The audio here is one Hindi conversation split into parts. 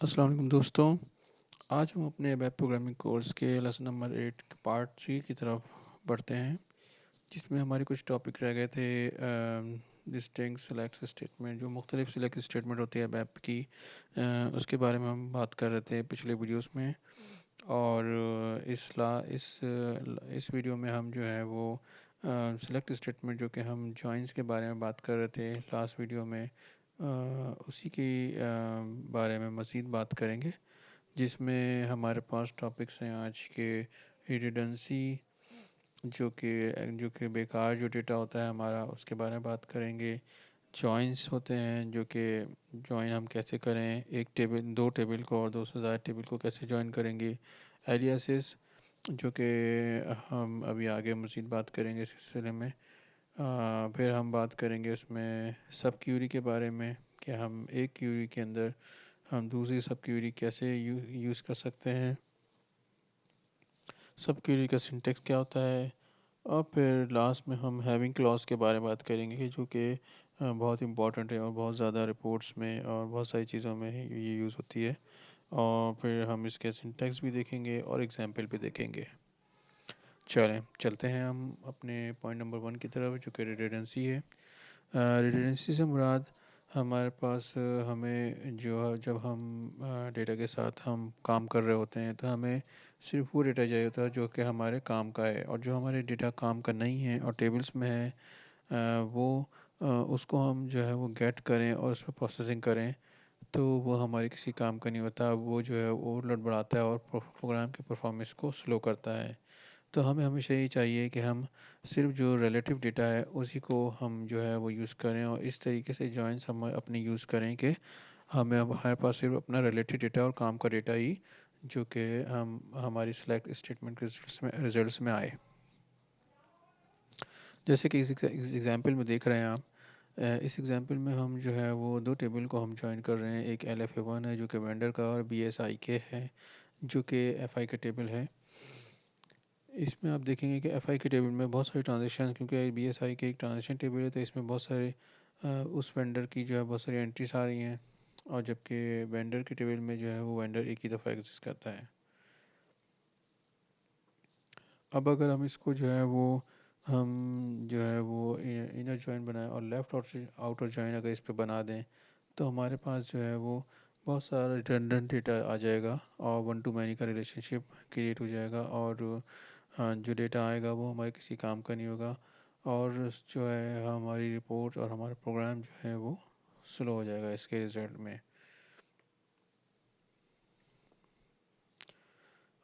अस्सलाम वालेकुम दोस्तों। आज हम अपने वेब प्रोग्रामिंग कोर्स के लेसन नंबर 8 पार्ट 3 की तरफ बढ़ते हैं, जिसमें हमारे कुछ टॉपिक रह गए थे। डिस्टिंक्ट सेलेक्ट स्टेटमेंट, जो मुख्तलिफ सिलेक्ट स्टेटमेंट होती है वेब की, उसके बारे में हम बात कर रहे थे पिछले वीडियोस में। और इस वीडियो में हम जो है वो सिलेक्ट स्टेटमेंट जो कि हम जॉइंस के बारे में बात कर रहे थे लास्ट वीडियो में, उसी की बारे में मज़ीद बात करेंगे, जिसमें हमारे पास टॉपिक्स हैं आज के। रिडंडेंसी, जो कि बेकार जो डेटा होता है हमारा, उसके बारे में बात करेंगे। जॉइंस होते हैं, जो कि जॉइन हम कैसे करें, एक टेबल दो टेबल को और दो से ज़्यादा टेबल को कैसे जॉइन करेंगे। एलियासिस, जो कि हम अभी आगे मज़ीद बात करेंगे इस सिलसिले में। फिर हम बात करेंगे उसमें सब क्यूरी के बारे में, कि हम एक क्यूरी के अंदर हम दूसरी सब क्यूरी कैसे यूज़ कर सकते हैं, सब क्यूरी का सिंटेक्स क्या होता है। और फिर लास्ट में हम हैविंग क्लॉज के बारे में बात करेंगे, जो कि बहुत इंपॉर्टेंट है और बहुत ज़्यादा रिपोर्ट्स में और बहुत सारी चीज़ों में ये यूज़ होती है। और फिर हम इसके सिंटेक्स भी देखेंगे और एग्जाम्पल भी देखेंगे। चलें चलते हैं हम अपने पॉइंट नंबर 1 की तरफ, जो कि रिडंडेंसी है। रिडंडेंसी से मुराद हमारे पास हमें जो जब हम डेटा के साथ हम काम कर रहे होते हैं, तो हमें सिर्फ वो डेटा चाहिए होता है जो कि हमारे काम का है, और जो हमारे डेटा काम का नहीं है और टेबल्स में है, उसको हम जो है वो गेट करें और उस पर प्रोसेसिंग करें, तो वो हमारे किसी काम का नहीं होता। वो जो है ओवरलोड बढ़ाता है और प्रोग्राम की परफॉर्मेंस को स्लो करता है। तो हमें हमेशा यही चाहिए कि हम सिर्फ जो रिलेटिव डेटा है उसी को हम जो है वो यूज़ करें, और इस तरीके से जॉइंस हम अपने यूज़ करें कि हमारे पास सिर्फ अपना रिलेटिव डेटा और काम का डेटा ही, जो कि हम हमारी सिलेक्ट स्टेटमेंट रिजल्ट्स में आए। जैसे कि इस एग्जांपल में देख रहे हैं आप। इस एग्जांपल में हम जो है वो दो टेबल को हम ज्वाइन कर रहे हैं। एक LFA1 है जो कि वेंडर का, और BSIK है जो कि FI का टेबल है। इसमें आप देखेंगे कि FI के टेबल में बहुत सारे ट्रांजेक्शन, क्योंकि BSI के एक ट्रांजेक्शन टेबल है, तो इसमें बहुत सारे उस वेंडर की जो है बहुत सारी एंट्रीज आ रही हैं। और जबकि वेंडर के टेबल में जो है वो वेंडर एक ही दफ़ा एग्जिस्ट करता है। अब अगर हम इसको जो है वो हम जो है वो इनर जॉइन बनाएं और लेफ़्ट आउटर जॉइन अगर इस पे बना दें, तो हमारे पास जो है वो बहुत सारा रिडंडेंट डेटा आ जाएगा और वन टू मैनी का रिलेशनशिप क्रिएट हो जाएगा। और जो डेटा आएगा वो हमारे किसी काम का नहीं होगा, और जो है हमारी रिपोर्ट और हमारा प्रोग्राम जो है वो स्लो हो जाएगा इसके रिज़ल्ट में।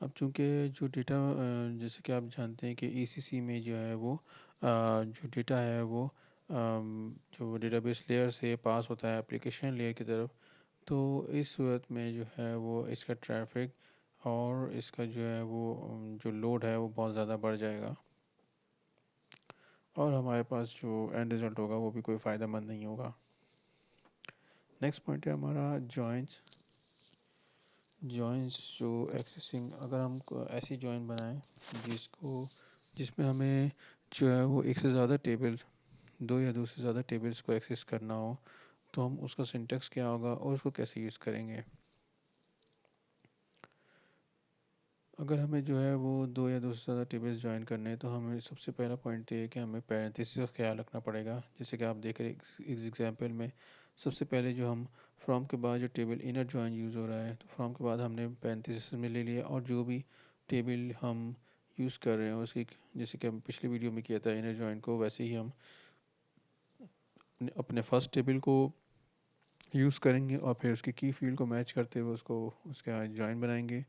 अब चूँकि जो डेटा, जैसे कि आप जानते हैं कि ECC में जो है वो जो डेटा है वो जो डेटाबेस लेयर से पास होता है एप्लीकेशन लेयर की तरफ, तो इस सूरत में जो है वो इसका ट्रैफिक और इसका जो है वो जो लोड है वो बहुत ज़्यादा बढ़ जाएगा, और हमारे पास जो एंड रिज़ल्ट होगा वो भी कोई फ़ायदा मंद नहीं होगा। नेक्स्ट पॉइंट है हमारा जॉइंट्स। जॉइंट्स जो एक्सेसिंग, अगर हम ऐसी जॉइन बनाएं जिसमें हमें जो है वो एक से ज़्यादा टेबल, दो या दो से ज़्यादा टेबल्स को एक्सेस करना हो, तो हम उसका सिंटेक्स क्या होगा और उसको कैसे यूज़ करेंगे। अगर हमें जो है वो दो या दो से ज़्यादा टेबल्स ज्वाइन करने हैं, तो हमें सबसे पहला पॉइंट ये है कि हमें पैरेंथेसिस का ख्याल रखना पड़ेगा। जैसे कि आप देख रहे हैं इस एग्जाम्पल में, सबसे पहले जो हम फ्रॉम के बाद जो टेबल इनर जॉइन यूज़ हो रहा है, तो फ्रॉम के बाद हमने पैरेंथेसिस में ले लिया, और जो भी टेबल हम यूज़ कर रहे हैं उसकी, जैसे कि हम पिछले वीडियो में किया था इनर जॉइन को, वैसे ही हम अपने फर्स्ट टेबल को यूज़ करेंगे और फिर उसकी की फील्ड को मैच करते हुए उसको उसका जॉइन बनाएंगे।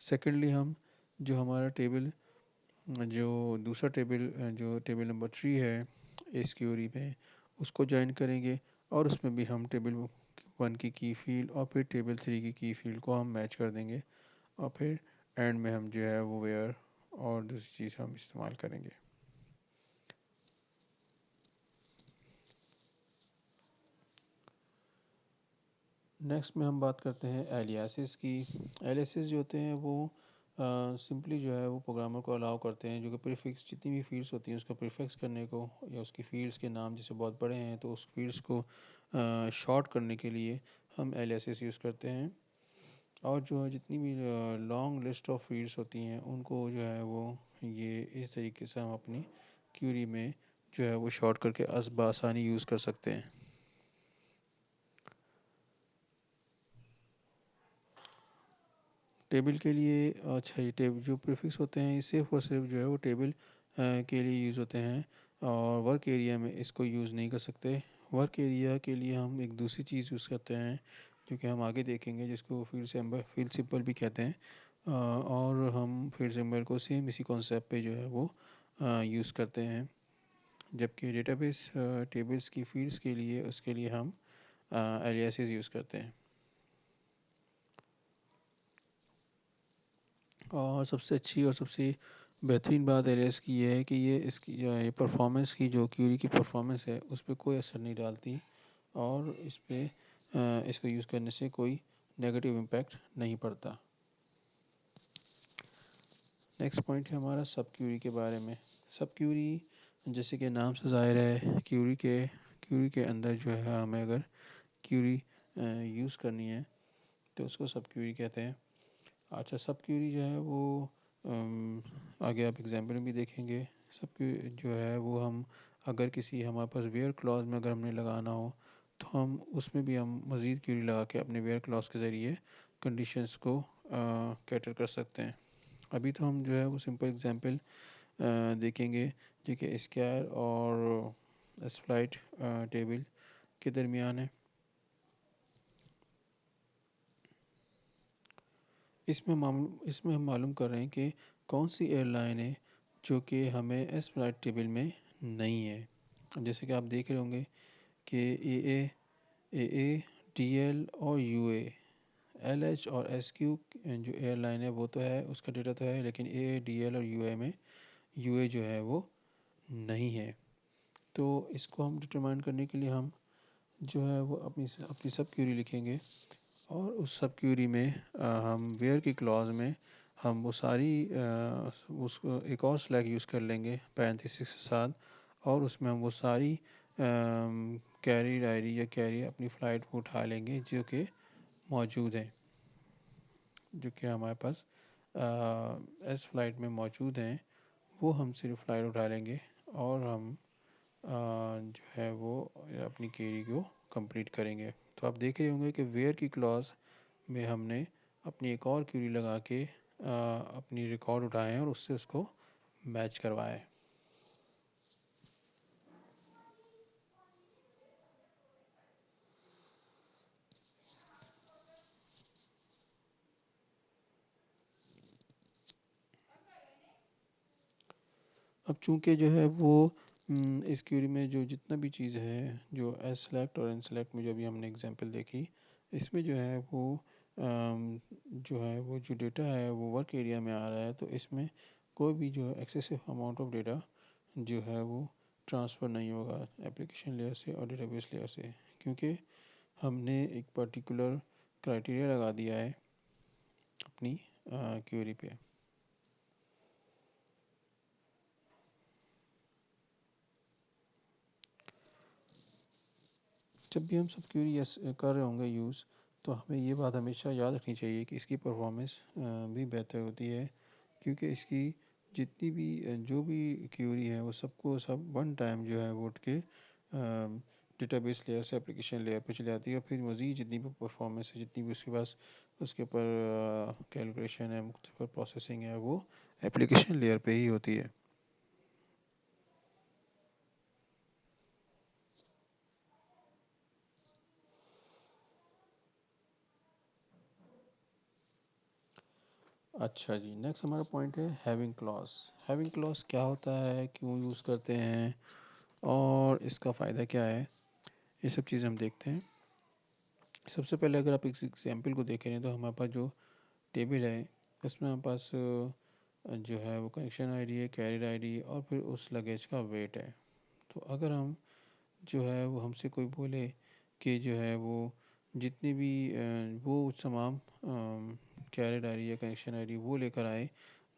सेकेंडली हम जो हमारा टेबल, जो दूसरा टेबल, जो टेबल नंबर 3 है इस क्यूरी में, उसको ज्वाइन करेंगे, और उसमें भी हम टेबल 1 की फील्ड और फिर टेबल 3 की फील्ड को हम मैच कर देंगे, और फिर एंड में हम जो है वो वेयर और दूसरी चीज़ हम इस्तेमाल करेंगे। नेक्स्ट में हम बात करते हैं एलियासिस की। एलियासिस जो होते हैं वो सिंपली जो है वो प्रोग्रामर को अलाउ करते हैं, जो कि प्रीफिक्स जितनी भी फील्ड्स होती हैं उसका प्रीफिक्स करने को, या उसकी फील्ड्स के नाम जैसे बहुत बड़े हैं तो उस फील्ड्स को शॉर्ट करने के लिए हम एलियासिस यूज़ करते हैं। और जो है जितनी भी लॉन्ग लिस्ट ऑफ फील्ड्स होती हैं उनको जो है वो ये इस तरीके से हम अपनी क्यूरी में जो है वो शॉर्ट करके बआसानी यूज़ कर सकते हैं। टेबल के लिए अच्छा ये टेबल जो प्रीफिक्स होते हैं ये सिर्फ और सिर्फ जो है वो टेबल के लिए यूज़ होते हैं और वर्क एरिया में इसको यूज़ नहीं कर सकते। वर्क एरिया के लिए हम एक दूसरी चीज़ यूज़ करते हैं जो कि हम आगे देखेंगे, जिसको फील्ड सिंबल भी कहते हैं। और हम फील्ड सिंबल को सेम इसी कॉन्सेप्ट पे जो है वो यूज़ करते हैं। जबकि डेटाबेस टेबल्स की फील्ड्स के लिए उसके लिए हम एलियासेस यूज़ करते हैं। और सबसे अच्छी और सबसे बेहतरीन बात एलियास की ये है कि ये इसकी ये परफॉर्मेंस की जो क्यूरी की परफॉर्मेंस है उस पर कोई असर नहीं डालती और इस पे इसको यूज़ करने से कोई नेगेटिव इम्पैक्ट नहीं पड़ता। नेक्स्ट पॉइंट है हमारा सब क्यूरी के बारे में। सब क्यूरी जैसे कि नाम से ज़ाहिर है, क्यूरी के अंदर जो है हमें अगर क्यूरी यूज़ करनी है तो उसको सब क्यूरी कहते हैं। अच्छा, सब क्यूरी जो है वो आगे आप एग्जाम्पल में भी देखेंगे। सब क्यूरी जो है वो हम अगर किसी हमारे पास वेयर क्लॉज में अगर हमने लगाना हो तो हम उसमें भी हम मज़ीद क्यूरी लगा के अपने वेयर क्लॉज के ज़रिए कंडीशंस को कैटर कर सकते हैं। अभी तो हम जो है वो सिंपल एग्जांपल देखेंगे जो कि स्क्वायर और स्प्लाइट टेबल के दरमियान है। इसमें हम मालूम कर रहे हैं कि कौन सी एयरलाइन है जो कि हमें एस फ्लाइट टेबल में नहीं है। जैसे कि आप देख रहे होंगे कि ए डी एल और यू एल एच और एस क्यू जो एयरलाइन है वो तो है, उसका डेटा तो है, लेकिन डी एल और यू में यू जो है वो नहीं है। तो इसको हम डिटरमाइन करने के लिए हम जो है वो अपनी सब क्यूरी लिखेंगे और उस सब क्यूरी में हम वेयर की क्लॉज में हम वो सारी उसको एक और स्लैग यूज़ कर लेंगे पैरेंथेसिस के साथ और उसमें हम वो सारी कैरी डायरी या कैरी अपनी फ़्लाइट को उठा लेंगे जो कि मौजूद हैं, जो कि हमारे पास एस फ्लाइट में मौजूद हैं। वो हम सिर्फ फ़्लाइट उठा लेंगे और हम जो है वो अपनी क्वेरी को कंप्लीट करेंगे। तो आप देख रहे होंगे कि वेयर की क्लॉज में हमने अपनी एक और क्वेरी लगा के अपनी रिकॉर्ड उठाए हैं और उससे उसको मैच करवाएं। अब चूंकि जो है वो इस क्वेरी में जो जितना भी चीज़ है जो एस सेलेक्ट और एन सेलेक्ट में जो अभी हमने एग्जांपल देखी, इसमें जो है वो जो है वो जो डेटा है वो वर्क एरिया में आ रहा है, तो इसमें कोई भी जो एक्सेसिव अमाउंट ऑफ डेटा जो है वो ट्रांसफ़र नहीं होगा एप्लीकेशन लेयर से और डेटाबेस लेयर से, क्योंकि हमने एक पर्टिकुलर क्राइटेरिया लगा दिया है अपनी क्वेरी पे। जब भी हम सब क्वेरी कर रहे होंगे यूज़, तो हमें ये बात हमेशा याद रखनी चाहिए कि इसकी परफॉर्मेंस भी बेहतर होती है, क्योंकि इसकी जितनी भी जो भी क्वेरी है वो सबको सब वन टाइम जो है वो उठ के डेटाबेस लेयर से एप्लीकेशन लेयर पे चली जाती है और फिर मज़ीद जितनी भी परफॉर्मेंस है, जितनी भी उसके पास उसके ऊपर कैलकुलेशन है, मुख्तलिफ प्रोसेसिंग है, वो एप्लीकेशन लेयर पे ही होती है। अच्छा जी, नेक्स्ट हमारा पॉइंट है हैविंग क्लॉज। हैविंग क्लॉज क्या होता है, क्यों यूज़ करते हैं और इसका फ़ायदा क्या है, ये सब चीज़ें हम देखते हैं। सबसे पहले अगर आप इस एग्जाम्पल को देखें तो हमारे पास जो टेबल है इसमें हमारे पास जो है वो कनेक्शन आईडी है, कैरियर आईडी और फिर उस लगेज का वेट है। तो अगर हम जो है वो हमसे कोई बोले कि जो है वो जितनी भी वो तमाम कैरियर आईडी या कनेक्शन आईडी वो लेकर आए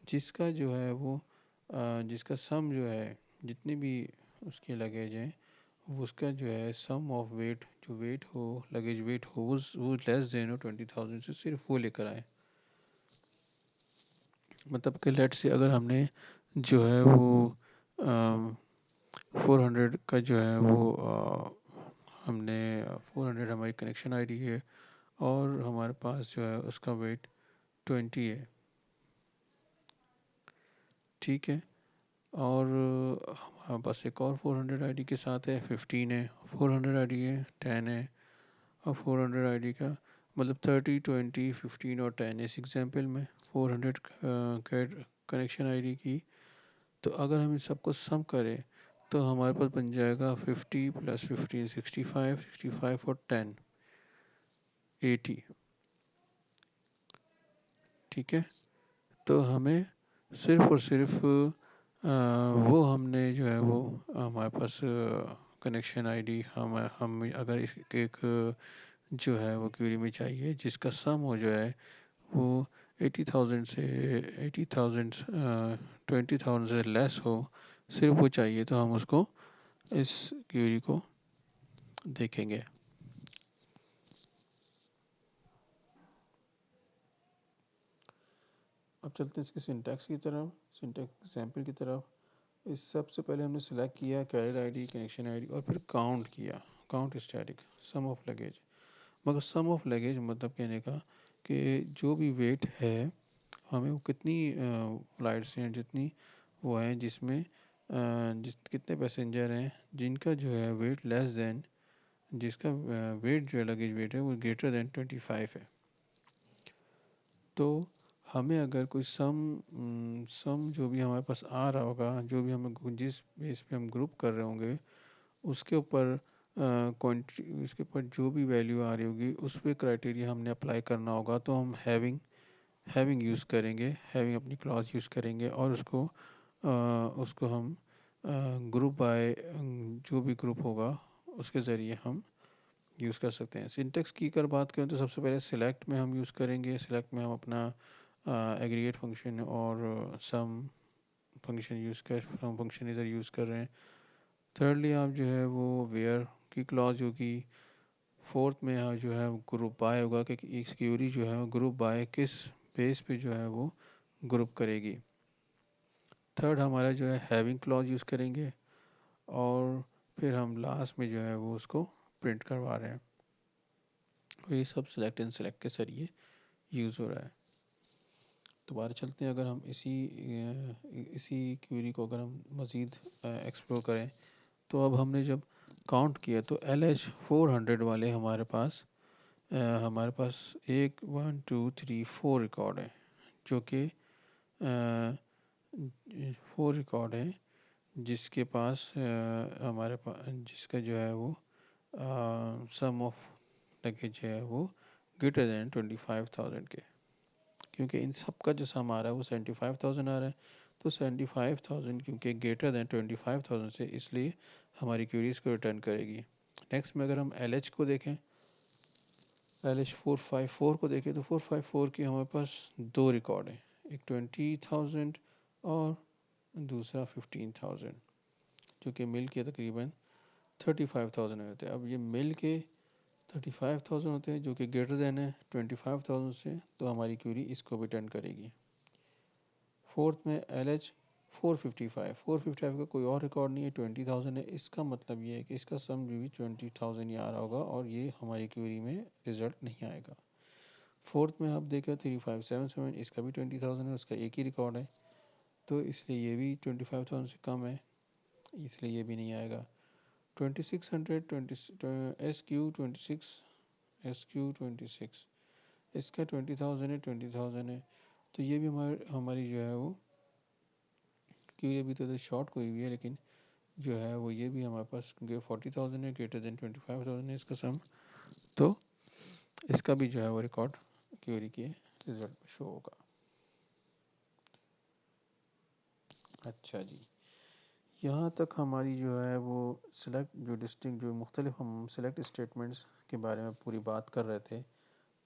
जिसका जो है वो जिसका सम जो है जितने भी उसके लगेज हैं उसका जो है सम ऑफ वेट, जो वेट हो, लगेज वेट हो, वो लेस देन हो 20,000 से, सिर्फ वो लेकर आए। मतलब कि लेट से अगर हमने जो है वो 400 का जो है वो हमने 400 हमारी कनेक्शन आईडी है और हमारे पास जो है उसका वेट 20 है, ठीक है। और हमारे पास एक और 400 आईडी के साथ है, 15 है, 400 आईडी है, 10 है, और 400 आईडी का मतलब 30, 20, 15 और 10 इस एग्जांपल में 400 कनेक्शन आईडी की। तो अगर हम इन सबको सम करें तो हमारे पास बन जाएगा 50 प्लस 15 65, 65 और 10 80, ठीक है। तो हमें सिर्फ और सिर्फ वो हमने जो है वो हमारे पास कनेक्शन आईडी हम अगर एक जो है वो क्वेरी में चाहिए जिसका सम हो जो है वो 80,000 से 80,000 20,000 से लेस हो, सिर्फ वो चाहिए, तो हम उसको इस क्वेरी को देखेंगे। अब चलते हैं इसके सिंटैक्स की तरफ, सिंटैक्स एग्जाम्पल की तरफ। इस सबसे पहले हमने सेलेक्ट किया कैरियर आईडी, कनेक्शन आईडी, और फिर काउंट किया, count static some of luggage. मगर सम ऑफ लगेज मतलब कहने का कि जो भी वेट है हमें वो कितनी फ्लाइट्स हैं, जितनी वो हैं जिसमें जिस कितने पैसेंजर हैं जिनका जो है वेट लेस देन, जिसका वेट जो है लगेज वेट है वो ग्रेटर देन 25 है। तो हमें अगर कोई सम जो भी हमारे पास आ रहा होगा, जो भी हमें जिस बेस पे हम ग्रुप कर रहे होंगे उसके ऊपर क्वांटिटी, उसके ऊपर जो भी वैल्यू आ रही होगी उस पर क्राइटेरिया हमने अप्लाई करना होगा। तो हम हैविंग यूज़ करेंगे, हैविंग अपनी क्लॉज यूज़ करेंगे और उसको हम ग्रुप बाय जो भी ग्रुप होगा उसके ज़रिए हम यूज़ कर सकते हैं। सिंटेक्स की अगर बात करें तो सबसे पहले सिलेक्ट में हम यूज़ करेंगे। सिलेक्ट में हम अपना एग्रीगेट फंक्शन और सम फंक्शन इधर यूज़ कर रहे हैं। थर्डली आप जो है वो वेयर की क्लॉज होगी। फोर्थ में यहाँ जो है ग्रुप बाय होगा कि एक क्यूरी जो है ग्रुप बाय किस बेस पे जो है वो ग्रुप करेगी। थर्ड हमारा जो है हैविंग क्लॉज यूज़ करेंगे और फिर हम लास्ट में जो है वो उसको प्रिंट करवा रहे हैं। और ये सब सिलेक्ट एंड सेलेक्ट के जरिए यूज़ हो रहा है। दोबारा चलते हैं, अगर हम इसी क्वेरी को अगर हम मज़ीद एक्सप्लोर करें तो अब हमने जब काउंट किया तो LH 400 वाले हमारे पास 1 2 3 4 रिकॉर्ड है, जो कि 4 रिकॉर्ड है जिसके पास हमारे पास जिसका जो है वो सम ऑफ लगेज है वो ग्रेटर दैन 25,000 के। क्योंकि इन सब का जो सम आ रहा है वो 75,000 आ रहा है, तो 75,000 क्योंकि ग्रेटर दैन 25,000 से, इसलिए हमारी क्यूरीज को रिटर्न करेगी। नेक्स्ट में अगर हम LH को देखें, LH 454 को देखें तो 454 की हमारे पास दो रिकॉर्ड है, एक 20,000 और दूसरा 15,000, जो कि मिल के तकरीबन 35,000 होते हैं। अब ये मिल के 35,000 होते हैं जो कि ग्रेटर देन है 25,000 से, तो हमारी क्यूरी इसको भी टर्न करेगी। फोर्थ में LH 455 का कोई और रिकॉर्ड नहीं है, 20,000 है। इसका मतलब ये है कि इसका सम भी 20,000 ही आ रहा होगा और ये हमारी क्यूरी में रिजल्ट नहीं आएगा। फोर्थ में आप देखें 3577, इसका भी 20,000 है, उसका एक ही रिकॉर्ड है, तो इसलिए ये भी 25,000 से कम है, इसलिए ये भी नहीं आएगा। 2600 SQ26 इसका 20,000 है, 20,000 है, तो ये भी हमारी जो है वो क्योंकि अभी तो शॉर्ट कोई भी है, लेकिन जो है वो ये भी हमारे पास क्योंकि 40,000 है, ग्रेटर देन 25,000 है इसका सम, तो इसका भी जो है वो रिकॉर्ड क्यूरी के रिजल्ट में शो होगा। अच्छा जी, यहाँ तक हमारी जो है वो सिलेक्ट जो डिस्टिंक्ट जो मुख्तलिफ हम सिलेक्ट स्टेटमेंट्स के बारे में पूरी बात कर रहे थे,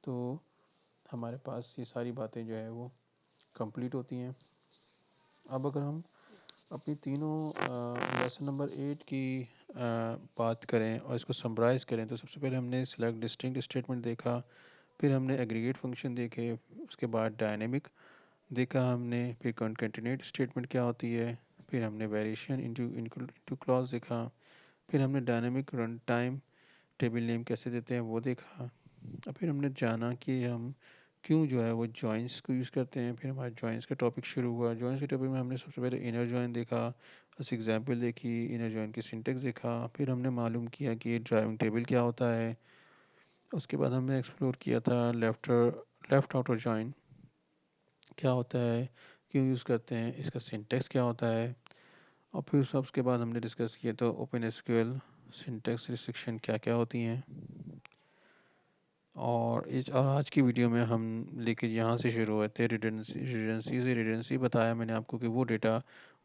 तो हमारे पास ये सारी बातें जो है वो कंप्लीट होती हैं। अब अगर हम अपनी तीनों लेसन नंबर 8 की बात करें और इसको समराइज़ करें तो सबसे पहले हमने सिलेक्ट डिस्टिंक्ट स्टेटमेंट देखा, फिर हमने एग्रीगेट फंक्शन देखे, उसके बाद डायनेमिक देखा हमने, फिर कॉन्केटेनेट स्टेटमेंट क्या होती है, फिर हमने वेरिएशन इनटू क्लॉज देखा, फिर हमने dynamic run time table name कैसे देते हैं वो देखा। और फिर हमने जाना कि हम क्यों जो है वो जॉइंस को यूज़ करते हैं। फिर हमारा जॉइंस का टॉपिक शुरू हुआ। जॉइंस के टॉपिक में हमने सबसे पहले इनर जॉइन देखा, उस एग्जांपल देखी, इनर जॉइन की सिंटेक्स देखा, फिर हमने मालूम किया कि ड्राइविंग टेबल क्या होता है। उसके बाद हमने एक्सप्लोर किया था लेफ़्ट आउटर जॉइन क्या होता है, क्यों यूज़ करते हैं, इसका सिंटेक्स क्या होता है। और फिर सब उसके बाद हमने डिस्कस किया तो ओपन एसक्यूएल सिंटेक्स रिस्ट्रिक्शन क्या क्या होती हैं। और आज की वीडियो में हम लेके यहाँ से शुरू हुए थे रिडेंडेंसी बताया मैंने आपको कि वो डेटा,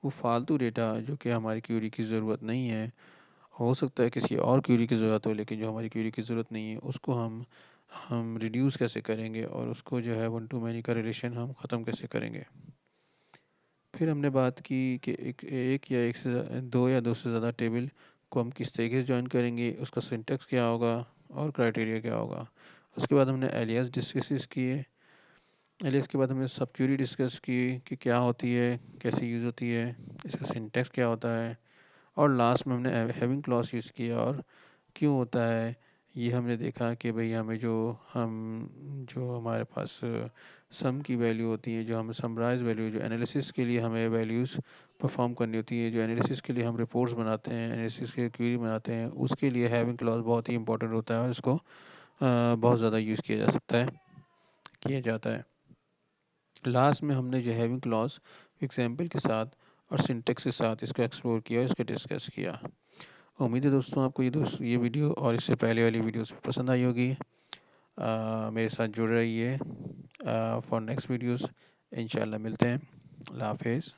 वो फालतू डेटा जो कि हमारी क्यूरी की ज़रूरत नहीं है, हो सकता है किसी और क्यूरी की ज़रूरत हो, लेकिन जो हमारी क्यूरी की ज़रूरत नहीं है उसको हम रिड्यूस कैसे करेंगे और उसको जो है वन टू मैनी का रिलेशन हम ख़त्म कैसे करेंगे। फिर हमने बात की कि एक या एक से दो या दो से ज़्यादा टेबल को हम किस तरीके से जॉइन करेंगे, उसका सिंटेक्स क्या होगा और क्राइटेरिया क्या होगा। उसके बाद हमने एलियास डिस्कस किए। एलियास के बाद हमने सब क्यूरी डिस्कस की कि क्या होती है, कैसे यूज़ होती है, इसका सिंटेक्स क्या होता है। और लास्ट में हमने हैविंग क्लॉज यूज़ किया और क्यों होता है ये हमने देखा कि भाई हमें जो हमारे पास सम की वैल्यू होती है, जो हमें समराइज वैल्यू, जो एनालिसिस के लिए हमें वैल्यूज़ परफॉर्म करनी होती है, जो एनालिसिस के लिए हम रिपोर्ट्स बनाते हैं, एनालिसिस के क्वेरी बनाते हैं, उसके लिए हैविंग क्लॉज बहुत ही इंपॉर्टेंट होता है और इसको बहुत ज़्यादा यूज़ किया जाता है। लास्ट में हमने जो हैविंग क्लॉज एग्जाम्पल के साथ और सिंटेक्स के साथ इसको एक्सप्लोर किया और इसको डिस्कस किया। उम्मीद है दोस्तों आपको ये वीडियो और इससे पहले वाली वीडियोस पसंद आई होगी। मेरे साथ जुड़ रहिए फॉर नेक्स्ट वीडियोस। इंशाल्लाह मिलते हैं। अल्लाह हाफिज़।